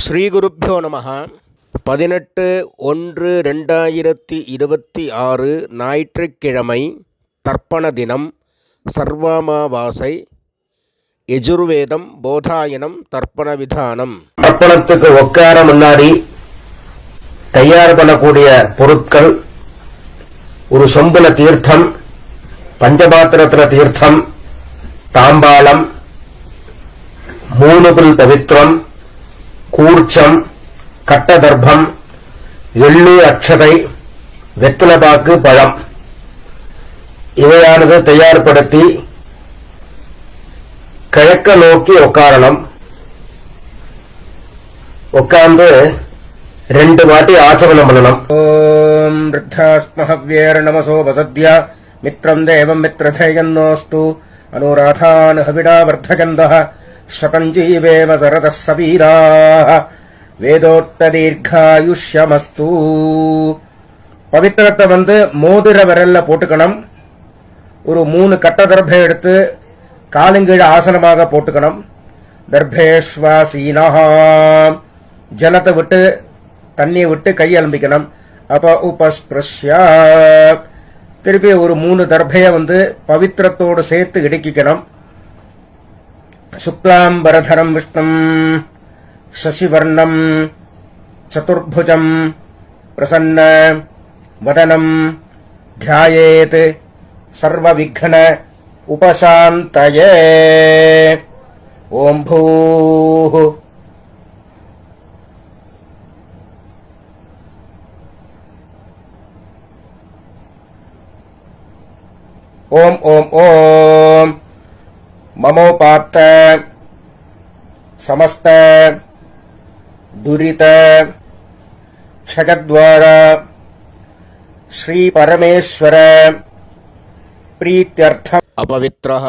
ஸ்ரீகுருப்போ நமः. 18/1/2026 ஞாயிற்றுக்கிழமை, தர்ப்பண தினம், சர்வாமாவாசை. யஜுர்வேதம் போதாயனம் தர்ப்பண விதானம். தர்ப்பணத்துக்கு உட்கார முன்னாடி தயார் பண்ணக்கூடிய பொருட்கள்: ஒரு சொம்புல தீர்த்தம், பஞ்சபாத்திரத்துல தீர்த்தம், தாம்பாளம், 3 பவித்திரம், கூர்ச்சம், கட்டதர்ப்பம், எள்ளு, அக்ஷதை, வெத்தலைபாக்கு, பழம் இவையானது தயார்படுத்தி கிழக்க நோக்கி உட்காரணும். உட்கார்ந்து 2 வாட்டி ஆசமனம் பண்ணணும். ஓம் ருத்தாஸ்மஹவ்யேர் நமசோ வசத்யா மித்ரம் தேவம் மித்ரதேயன்னோஸ்து அனுராதான் ஹவிடா வர்த்தகந்தः சதஞ்சீவேவ சரதः சவீராः வேதோக்ததீர்காயுஷ்யமஸ்து. பவித்திரத்தை மோதிர விரல்ல போட்டுக்கணும். ஒரு 3 கட்ட தர்பை எடுத்து காலுங்கீழ ஆசனமாக போட்டுக்கணும். தர்பேஸ்வாசீனா, ஜலத்தை விட்டு தண்ணியை விட்டு கை அலம்பிக்கணும். அப்ப உபஸ்பிருஷ்யா, திருப்பி ஒரு 3 தர்பைய பவித்திரத்தோடு சேர்த்து இடுக்கிக்கணும். சுக்லாம்பரதரம் விஷ்ணும் சசிவர்ணம் சதுர்புஜம் பிரசன்ன வதனம் தியாயேத் சர்வவிக்ன உபசாந்தயே. ஓம் பூஹ் ஓம் ஓம் ஓம் மமோபாத்த சமஸ்த துரித க்ஷயத்வார ஸ்ரீ பரமேஸ்வர பிரீத்யர்த்தம். அபவித்ரஹ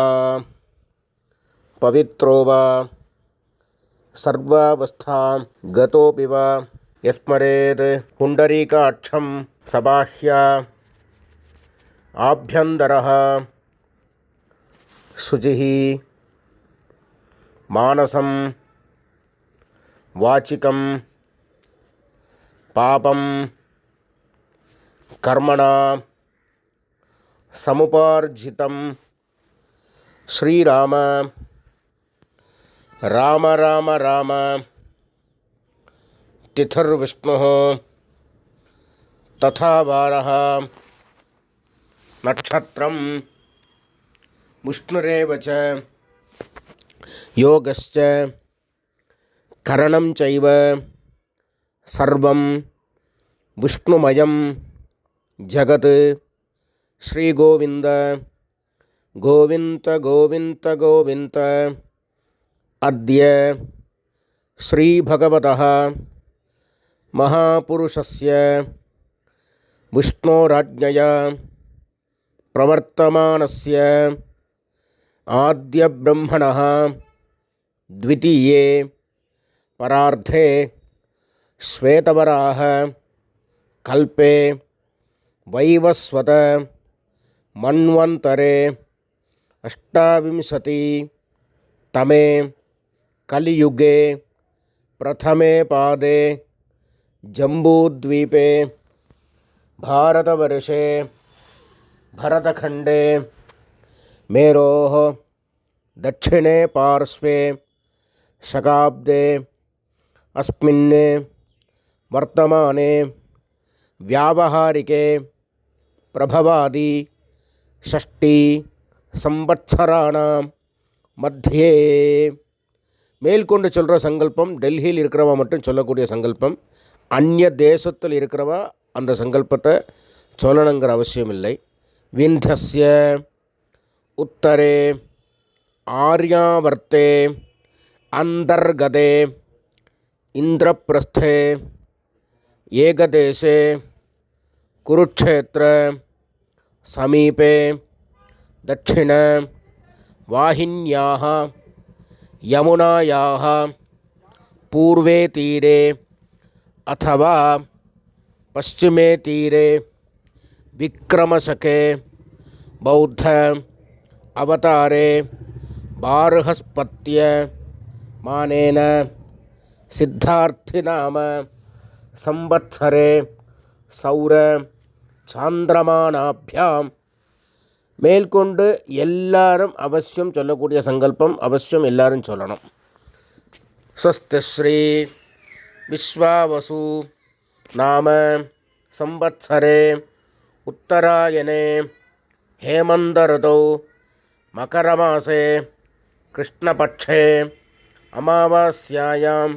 பவித்ரோ வா சர்வாவஸ்தாம் கதோபி வா யஸ்மரேத் புண்டரீகாட்சம் சபாஹ்யா ஆப்யந்தரஹ சுசிः மானசம் வாச்சிகம் பாபம் கர்மணா சமுபார்ஜிதம். ஸ்ரீராம ராம ராம ராம திதிர்விஷ்ணுः ததா வாரः நட்சத்திரம் விஷ்ணுரேவ ச யோகஸ்ச கரணம் சைவ சர்வம் விஷ்ணுமயம் ஜகத். ஸ்ரீகோவிந்த கோவிந்த கோவிந்த கோவிந்த. அத்ய ஸ்ரீபகவதः மகாபுருஷஸ்ய விஷ்ணோராஜ்ஞயா பிரவர்த்தமானஸ்ய ஆத்ய பிரம்மணः த்விதீயே பரார்த்தே ஸ்வேதவராக கல்பே வைவஸ்வத மன்வந்தரே அஷ்டாவிம்சதி தமே கலியுகே பிரதமே பாதே ஜம்பூத்வீபே பாரதவர்ஷே भरतखंडे मेरोः दक्षिणे पार्श्वे शकाब्दे अस्मिन् वर्तमाने व्यावहारिके प्रभवादि 6 संवत्सराणां मध्ये. மேல்கொண்டு சொல்கிற சங்கல்பம் டெல்லியில் இருக்கிறவா மட்டும் சொல்லக்கூடிய சங்கல்பம். அந்நிய தேசத்தில் இருக்கிறவா அந்த சங்கல்பத்தை சொல்லணுங்கிற அவசியம் இல்லை. விந்தஸ்ய உத்தரே ஆர்யாவர்த்தே அந்தர்கதே இந்திரப்பிரஸ்தே ஏகதேசே குருக்ஷேத்திர சமீபே தட்சிண வாஹின்யாः யமுனாயாः பூர்வே தீரே அथवा पश्चिमे तीरे विक्रमशके बौद्ध अवतारे बार्हस्पत्य मानेन சித்தார்த்தி நாம சம்பத்சரே சௌர சாந்திரமானாபியாம். மேற்கொண்டு எல்லாரும் அவசியம் சொல்லக்கூடிய சங்கல்பம் அவசியம் எல்லாரும் சொல்லணும். ஸ்வஸ்தி ஸ்ரீ விஸ்வாவசு நாம சம்பத்சரே உத்தராயணே ஹேமந்தருதௌ மகரமாசே கிருஷ்ணபட்சே அமாவாஸ்யாயாம்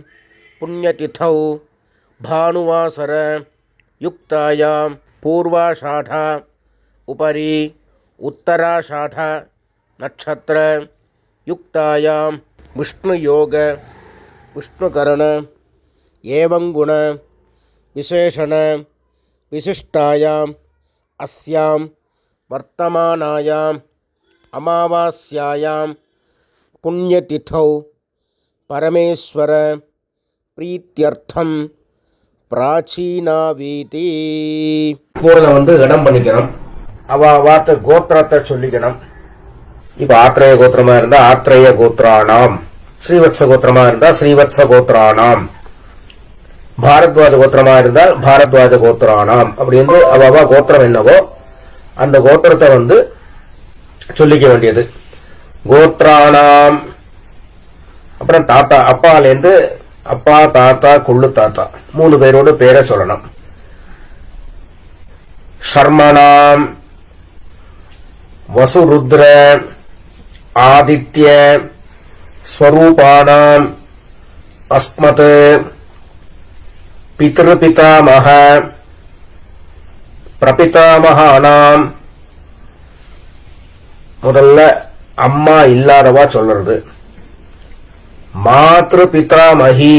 புண்ணியதிதௌ பானுவாசர யுக்தாயாம் பூர்வாஷாಢா உபரி உத்தராஷாಢ நட்சத்திர யுக்தாயாம் விஷ்ணுயோக விஷ்ணுகரண ஏவங்குண விசேஷண விசிஷ்டாயாம் அஸ்யாம் வர்த்தமானாயாம் அமாவாஸ்யாயாம் புண்ணியதிதௌ பரமேஸ்வர பிரீத்யர்த்தம் பிராச்சீனாவீதி. பூரனை இடம் பண்ணிக்கணும். வார்த்தை கோத்திரத்தை சொல்லிக்கணும். இப்ப ஆத்ரேய கோத்திரமா இருந்தா ஆத்ரேய கோத்ரானாம், ஸ்ரீவத்ச கோத்திரமா இருந்தா ஸ்ரீவத்ச கோத்ரானாம், பாரத்வாஜ கோத்திரமா இருந்தால் பாரத்வாஜ கோத்ரானாம். அப்படி அவ கோத்திரம் என்னவோ அந்த கோத்திரத்தை சொல்லிக்க வேண்டியது. கோத்ரானாம். அப்புறம் தாத்தா, அப்பாலேருந்து அப்பா தாத்தா கொள்ளு தாத்தா 3 பேரோட பேரை சொல்லணும். ஷர்மணாம் வசுருத்ர ஆதித்ய ஸ்வரூபானாம் அஸ்மத் பித்ருபிதாமஹ பிரபிதாமகானாம். முதல்ல அம்மா இல்லாதவா சொல்றது. மாத்ரு பிதாமகி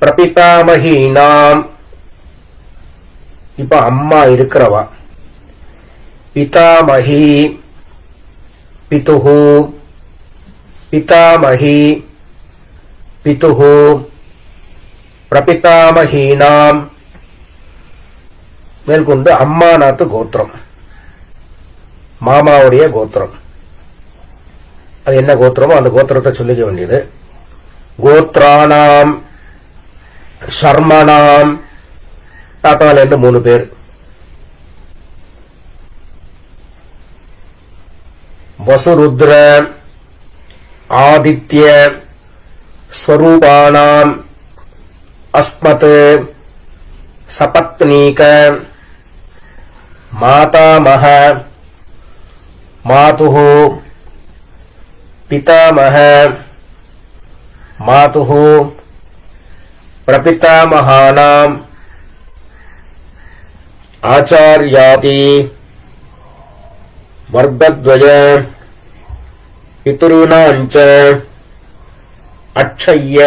பிரபிதாமகீனாம். இப்ப அம்மா இருக்கிறவா. பிதாமகி பிதுஹு பிதாமகி பிதுஹு பிரபிதாமகீனாம். மேற்கொண்டு அம்மாநாத்து கோத்திரம், மாமாவுடைய கோத்திரம். அது என்ன கோத்திரமோ அந்த கோத்திரத்தை சொல்லிக்க வேண்டியது. கோத்ரானாம் ஷர்மணாம். தாத்தால இருந்து 3 பேர். வசுருத்ர ஆதித்ய ஸ்வரூபானாம் அஸ்மத் சபத்னீக மாதாமஹ மாதுஹு பிதாமஹ மாதுஹு பிரபிதாமகானாம் ஆச்சார்யாதி வர்க்கத்வய பிதுருணாஞ்ச அக்ஷய்ய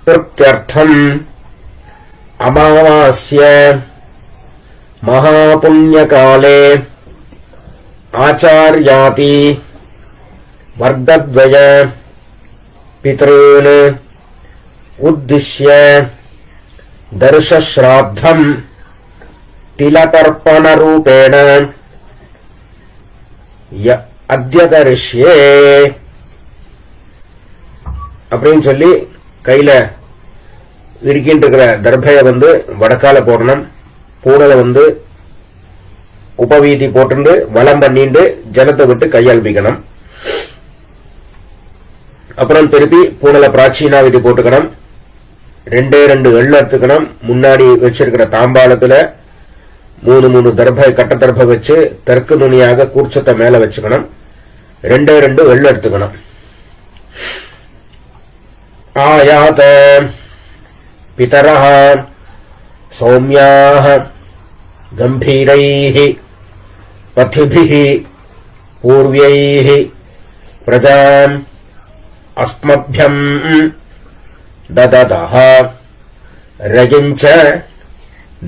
பிரத்யர்த்தம் அமாவாஸ்ய மகாபுண்யகாலே ஆச்சார்யாதி வர்க்கத்வய பித்ருன் உத்திஷ்ய தர்ஷஸ்ராத்தம் திலதர்ப்பண ரூபேண அத்யகரிஷ்யே அப்படின்னு சொல்லி கையில இருக்கின்ற இருக்கிற தர்பைய வடக்கால போடணும். பூனலை உபவீதி போட்டு வலம் பண்ணிட்டு ஜலத்தை விட்டு கையாள்பிக்கணும். அப்புறம் திருப்பி பூனலை பிராச்சீனா விதி போட்டுக்கணும். 2 எள்ளு எடுத்துக்கணும். முன்னாடி வச்சிருக்கிற தாம்பாளத்துல 3 தர்பை கட்ட தர்பை வச்சு தெற்கு நுனியாக கூர்ச்சத்தை மேல வச்சுக்கணும். 2 எள்ளு எடுத்துக்கணும். ஆயாத பிதரஹ சௌம்யாஹ கம்பீரைஹ பதிபிஹ பூர்வைஹ பிரஜாம் அஸ்மப்யம் தததஹ ரஜஞ்ச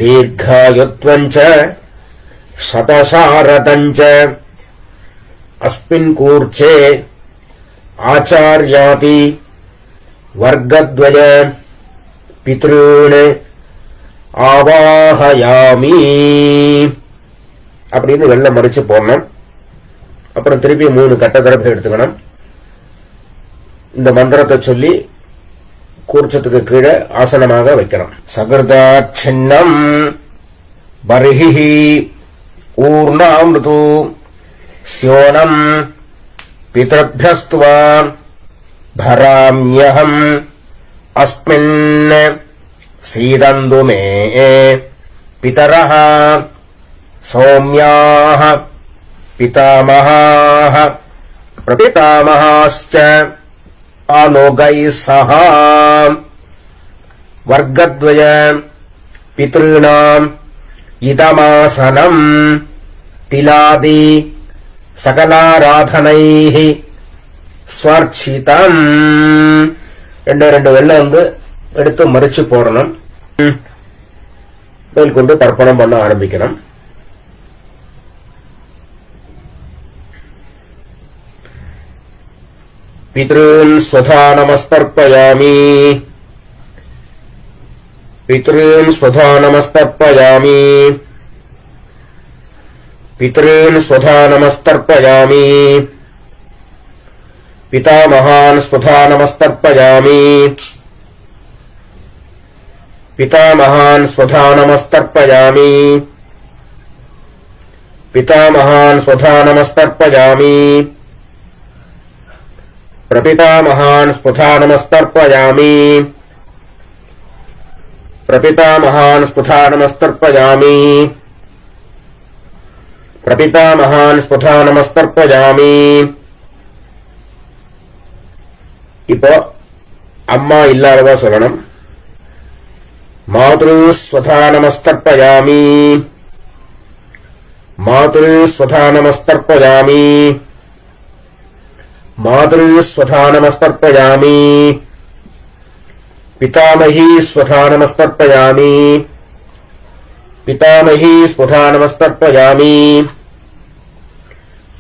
தீர்காயுத்வஞ்ச சதசாரதஞ்ச அஸ்மின் கூர்ச்சே ஆச்சார்யாதி வர்க்கத்வய பித்ருன் ஆவாஹயாமி அப்படின்னு வெள்ளம் மறிச்சு போடணும். அப்புறம் திருப்பி 3 கட்ட தரப்பை எடுத்துக்கணும். இந்த மந்திரத்தை சொல்லி கூர்ச்சத்துக்கு கீழே ஆசனமாக வைக்கணும். சகிருதாச்சின்னம் பர்ஹி ஊர்ணாமிருது ஸ்யோனம் பிதர்பியஸ்துவான் பராம்யஹம் அஸ்மின் சீதந்து மே பிதரஹ சௌம்யாஹ பிதாமஹாஹ பிரபிதாமஹாஸ்ச ஆலோகைः சஹ வர்க்கத்வய பித்ருணாம் இதமாசனம் திலாதி சகலாராதனைः ஸ்வர்ச்சிதம். ரெண்டு வெள்ளம் வந்து எடுத்து மறிச்சு போடணும். மேல் கொண்டு தர்ப்பணம் பண்ண ஆரம்பிக்கணும். பித்ருன் ஸ்வதா நமஸ்தர்ப்பயாமி பித்ருன் ஸ்வதா நமஸ்தர்ப்பயாமி பித்ருன் ஸ்வதா நமஸ்தர்ப்பயாமி பிதாமகான் ஸ்வதா நமஸ்தர்ப்பயாமி பிதாமகான் ஸ்வதா நமஸ்தர்ப்பயாமி பிதாமகான் ஸ்வதா நமஸ்தர்ப்பயாமி பிரபிதாமகான் ஸ்வதா நமஸ்தர்ப்பயாமி பிரபிதாமகான் ஸ்வதா நமஸ்தர்ப்பயாமி பிரபிதாமகான் ஸ்வதா நமஸ்தர்ப்பயாமி. இப்போ அம்மா இல்லாதவா சொல்லணும். மாத்ரு ஸ்வதா நமஸ்தர்ப்பயாமி மாத்ரு ஸ்வதா நமஸ்தர்ப்பயாமி மாத்ரு ஸ்வதா நமஸ்தர்ப்பயாமி பிதாமஹி ஸ்வதா நமஸ்தர்ப்பயாமி பிதாமஹி ஸ்வதா நமஸ்தர்ப்பயாமி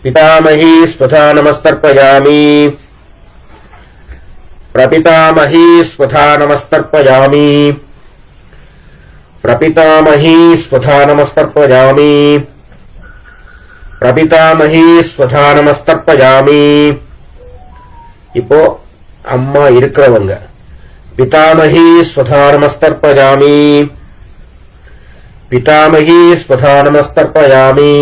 பிதாமஹி ஸ்வதா நமஸ்தர்ப்பயாமி பிரபிதாமஹி ஸ்வதா நமஸ்தர்ப்பயாமி பிரபிதாமஹி ஸ்வதா நமஸ்தர்ப்பயாமி பிரபிதாமஹி ஸ்வதா நமஸ்தர்ப்பயாமி. இப்போ அம்மா இருக்கிறவங்க பிதாமஹி ஸ்வதா நமஸ்தர்ப்பயாமி பிதாமஹி ஸ்வதா நமஸ்தர்ப்பயாமி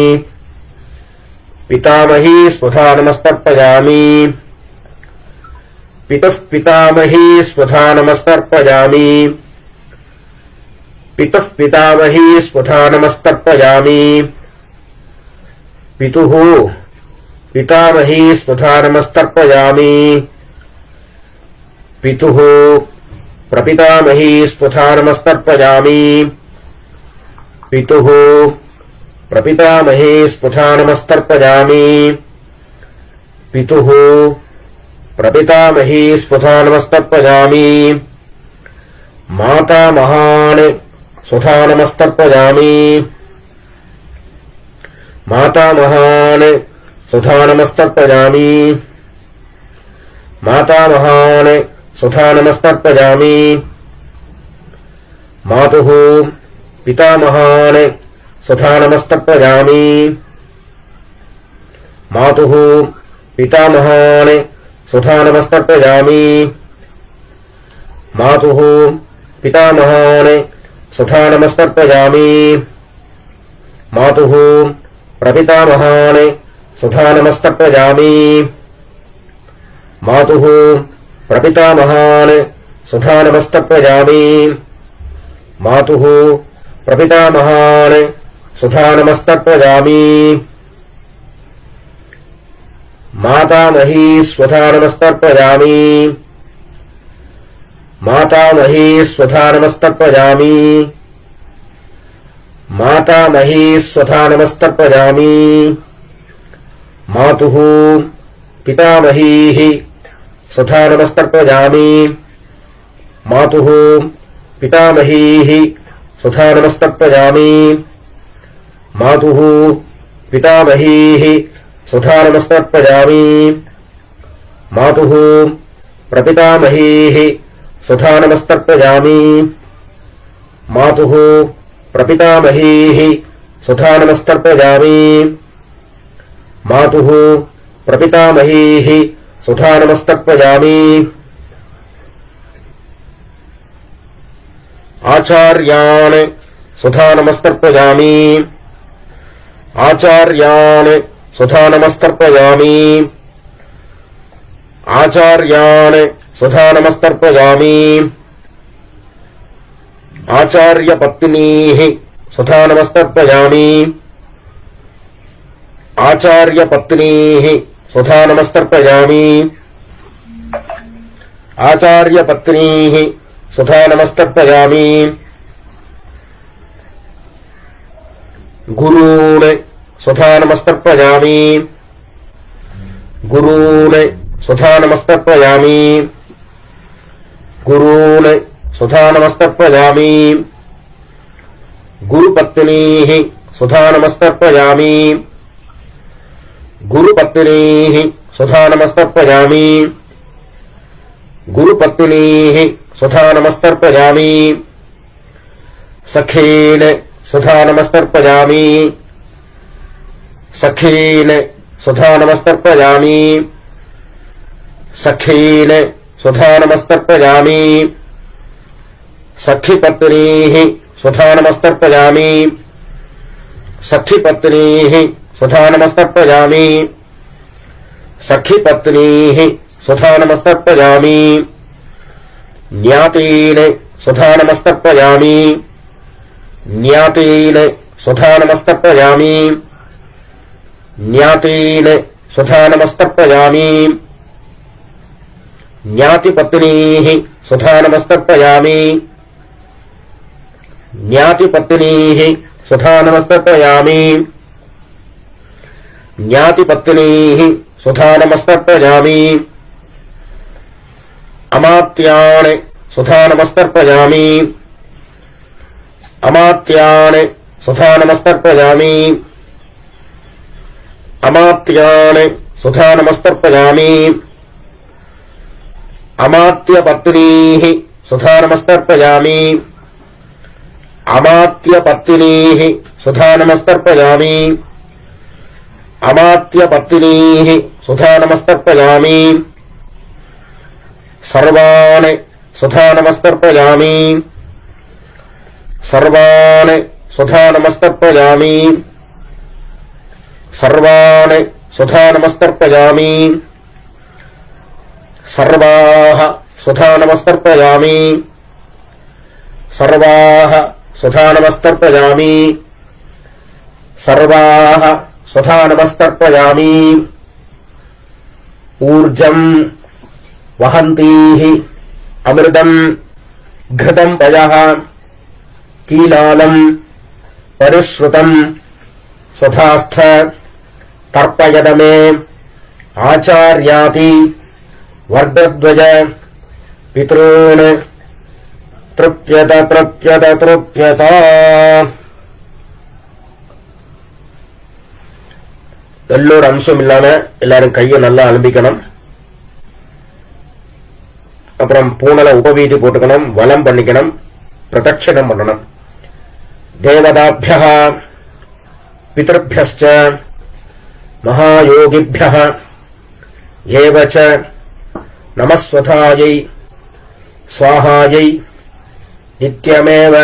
பிதாமஹி ஸ்வதா நமஸ்தர்ப்பயாமி பிதः பிதாமஹி ஸ்வதா நமஸ்தர்ப்பயாமி பிதः பிதாமஹி ஸ்வதா நமஸ்தர்ப்பயாமி பிதுः பிதாமஹி ஸ்வதா நமஸ்தர்ப்பயாமி பிதுः பிரபிதாமஹி ஸ்வதா நமஸ்தர்ப்பயாமி பிதுः பிரபிதாமஹி ஸ்வதா நமஸ்தர்ப்பயாமி பிதுः பிரபிதாமஹி ஸ்வதா நமஸ்தர்ப்பயாமி மாதாமகான் ஸ்வதா நமஸ்தர்ப்பயாமி மாதாமகான் ஸ்வதா நமஸ்தர்ப்பயாமி மாதாமகான் ஸ்வதா நமஸ்தர்ப்பயாமி மாதுः பிதாமகான் ஸ்வதா நமஸ்தர்ப்பயாமி மாதுः பிதாமகான் ஸ்வதா நமஸ்தர்ப்பயாமி மாதுः பிதாமகான் ஸ்வதா நமஸ்தர்ப்பயாமி மாதுः பிரபிதாமகான் ஸ்வதா நமஸ்தர்ப்பயாமி மாதுः பிரபிதாமகான் ஸ்வதா நமஸ்தர்ப்பயாமி மாதுः பிரபிதாமகான் ஸ்வதா நமஸ்தர்ப்பயாமி மாதாமஹி ஸ்வதா நமஸ்தர்ப்பயாமி மாதாமஹி ஸ்வதா நமஸ்தர்ப்பயாமி மாதாமஹி ஸ்வதா நமஸ்தர்ப்பயாமி மாதுः பிதாமஹீः ஸ்வதா நமஸ்தர்ப்பயாமி மாதுः பிதாமஹீः ஸ்வதா நமஸ்தர்ப்பயாமி மாதுः பிதாமஹீः ஸ்வதா நமஸ்தர்ப்பயாமி மாதுः பிரபிதாமஹீः ஸ்வதா நமஸ்தர்ப்பயாமி மாதுः பிரபிதாமஹீः ஸ்வதா நமஸ்தர்ப்பயாமி மாதுः பிரபிதாமஹீः சுதா நமஸ்தர்ப்பயாமி. ஆச்சார்யான் சுதா நமஸ்தர்ப்பயாமி. ஆச்சார்யான் சுதா நமஸ்தர்ப்பயாமி. ஆச்சார்யான் சுதா நமஸ்தர்ப்பயாமி. ஆச்சார்ய பத்னீः சுதா நமஸ்தர்ப்பயாமி. ஆச்சார்ய பத்னீः சுதா நமஸ்தர்ப்பயாமி. ஆச்சார்ய பத்னீः சுதா நமஸ்தர்ப்பயாமி. குரூன் சுதா நமஸ்தர்ப்பயாமி. குரூன் சுதா நமஸ்தர்ப்பயாமி. குரூன் சுதா நமஸ்தர்ப்பயாமி. குருபத்னீः சுதா நமஸ்தர்ப்பயாமி. குருபத்னீः சுதா நமஸ்தர்ப்பயாமி. குருபத்னீः சுதா நமஸ்தர்ப்பயாமி. சഖீன் சுதா நமஸ்தர்ப்பயாமி. சഖீன் சுதா நமஸ்தர்ப்பயாமி. சഖீன் சுதா நமஸ்தர்ப்பயாமி. சഖிபத்னீः சுதா நமஸ்தர்ப்பயாமி. சഖிபத்னீः சுதா நமஸ்தர்ப்பயாமி. சഖிபத்னீः சுதா நமஸ்தர்ப்பயாமி. ஞாதீன் சுதா நமஸ்தர்ப்பயாமி. ஞாதீன் சுதா நமஸ்தர்ப்பயாமி. ஞாதீன் சுதா நமஸ்தர்ப்பயாமி. ஞாதிபத்னீः சுதா நமஸ்தர்ப்பயாமி. ஞாதிபத்னீः சுதா நமஸ்தர்ப்பயாமி. ஞாதிபத்னீः சுதா நமஸ்தர்ப்பயாமி. அமாத்யான் சுதா நமஸ்தர்ப்பயாமி. அமாத்யான் சுதா நமஸ்தர்ப்பயாமி. அமாத்யான் சுதா நமஸ்தர்ப்பயாமி. அமாத்யபத்னீः சுதா நமஸ்தர்ப்பயாமி. அமாத்யபத்னீः சுதா நமஸ்தர்ப்பயாமி. அமாத்யபத்னீः சுதா நமஸ்தர்ப்பயாமி. சர்வான் சுதா நமஸ்தர்ப்பயாமி. சர்வான் சுதா நமஸ்தர்ப்பயாமி. சர்வான் சுதா நமஸ்தர்ப்பயாமி. சர்வாः சுதா நமஸ்தர்ப்பயாமி. சர்வாः சுதா நமஸ்தர்ப்பயாமி. சர்வாः சுதா நமஸ்தர்ப்பயாமி. ஊர்ஜம் வஹந்தீः அமிர்தம் घृतं पयः कीलालं परिश्रुतं स्वधास्थ तर्पयद मे आचार्याति वर्गद्वय पितॄन् तृप्यत तृप्यत तृप्यत. எல்லோட அம்சம் இல்லாம எல்லாரும் கையை நல்லா அலம்பிக்கணும். அப்புறம் பூனல உபவீதி போட்டுக்கணும், வலம் பண்ணிக்கணும், பிரதட்சணம் பண்ணணும். தேவதாபியः பிதர்பியஸ்ச மகாயோகிபியः ஏவச நமஸ்வதாயை ஸ்வாஹாயை நித்யமேவ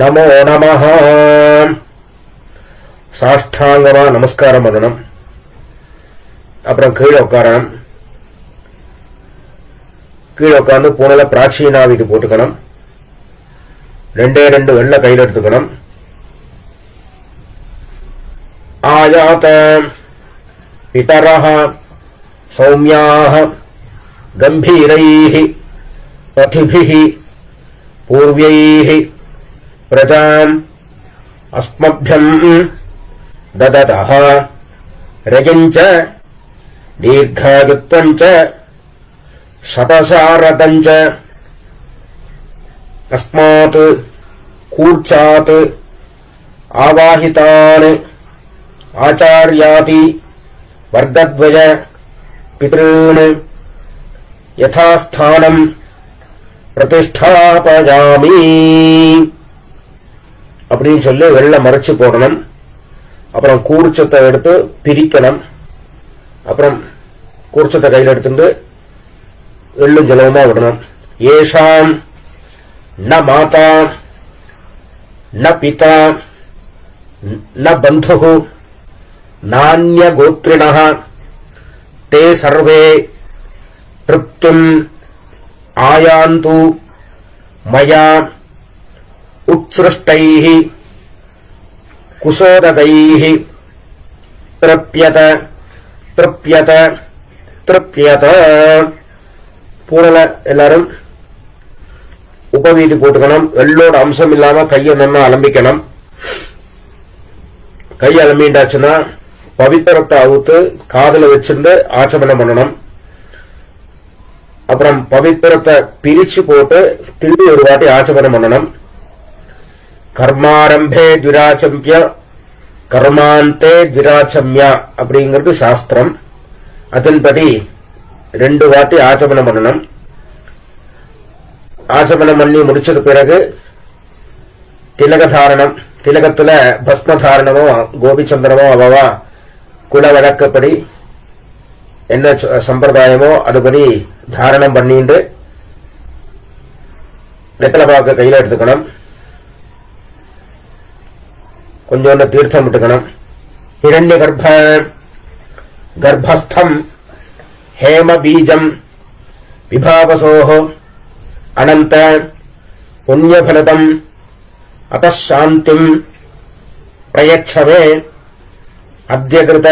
நமோ நமः. சாஷ்டாங்கமா நமஸ்காரம் பண்ணணும். அப்புறம் கீழே உட்காரணும். கீழே உட்கார்ந்து பூனல பிராச்சீனாவிதி போட்டுக்கணும். 2 வெள்ள கையில் எடுத்துக்கணும். ஆயாத பிதரஹ சௌமியாஹ கம்பீரைஹ பதிபிஹ பூர்வைஹ பிரஜாம் அஸ்மப்யம் தததஹ ரஜஞ்ச தீர்காயுத்வஞ்ச சதசாரதஞ்ச அஸ்மாத் கூர்ச்சாத் ஆவாஹிதான் ஆச்சார்யாதி வர்கத்வய பித்ருன் யதாஸ்தானம் பிரதிஷ்டாபயாமி அப்படின்னு சொல்லி வெள்ள மறைச்சு போடணும். அப்புறம் கூர்ச்சத்தை எடுத்து பிரிக்கணும். அப்புறம் கூர்ச்சத்தை கையில் எடுத்துட்டு எள்ளும் ஜலவுமா விடணும். ஏஷாம் ந மாதா ந பிதா ந பந்து நான்ய கோத்ரிணः தே சர்வே திருப்திம் ஆயாந்து மயா உத்ஸ்ருஷ்டைः குசோதகைः த்ரப்யத த்ரப்யத த்ரப்யத. பூரல எல்லாரும் உபவீதி போட்டுக்கணும். எள்ளோட அம்சம் இல்லாம கையை நல்லா அலம்பிக்கணும். கை அலம்பிண்டாச்சுன்னா பவித்திரத்தை அவுத்து காதுல வச்சிருந்து ஆச்சமனம் பண்ணணும். அப்புறம் பவித்திரத்தை பிரிச்சு போட்டு திரும்பி ஒரு வாட்டி ஆச்சமனம் பண்ணணும். கர்மாரம்பே த்விராச்சம்ய கர்மாந்தே த்விராச்சம்யா அப்படிங்கிறது சாஸ்திரம். அதன்படி 2 வாட்டி ஆச்சமனம் பண்ணணும். ஆச்சமனம் பண்ணி முடிச்சது பிறகு திலக தாரணம், திலகத்துல பஸ்ம தாரணமோ கோபிச்சந்திரமோ அவவா குல வழக்கப்படி என்ன சம்பிரதாயமோ அதுபடி தாரணம் பண்ணிட்டு வெத்தலை பாக்க கையில எடுத்துக்கணும். கொஞ்சோண்டு தீர்த்தம் விட்டுக்கணும். ஹிரண்ய கர்ப்பஸ்தம் ஹேம பீஜம் விபாவசோஹோ அனந்த புண்ணியபலதம் அதாந்திம் பிரயச்சமே அத்யகிருத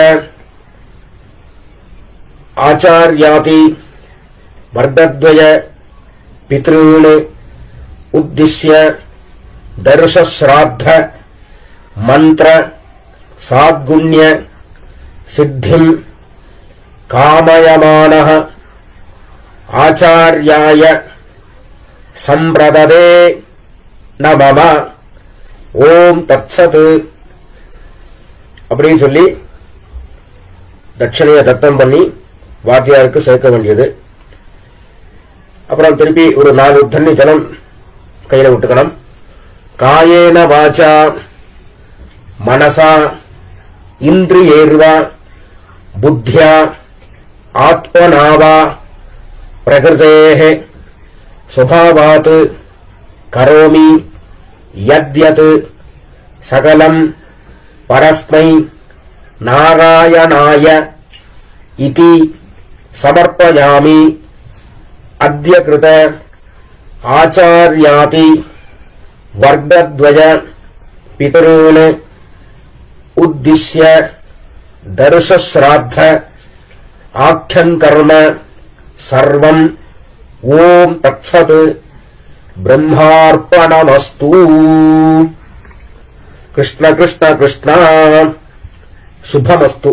ஆச்சார்யாதி வர்க்கத்வய பித்ருன் உத்திஷ்ய தர்ஷஸ்ராத்த மந்திர சாத்குண்ய சித்திம் காமயமானः ஆச்சார்யாய சம்பிரததே நமம ஓம் தத்சத் அப்படின்னு சொல்லி தட்சணையை தத்தம் பண்ணி வாத்தியாருக்கு சேர்க்க வேண்டியது. அப்புறம் திருப்பி ஒரு 4 தண்ணி ஜலம் கையில விட்டுக்கணும். காயேன வாச்சா மனசா இந்திரியேர்வா புத்தியா ஆத்மனாவா பிரகிருதேஹ சுபாவாத் கரோமி யத்யத் சகலம் பரஸ்மை நாராயணாய இதி சமர்ப்பயாமி அத்யகிருத ஆச்சார்யாதி வர்க்கத்வய பிதॄன் உத்திஷ்ய தர்ஷஸ்ராத்த ஆக்ஷன் கர்ம சர்வம் ஓம் தத்சத் பிரம்மார்ப்பணமஸ்து. கிருஷ்ண கிருஷ்ண கிருஷ்ண சுபமஸ்து.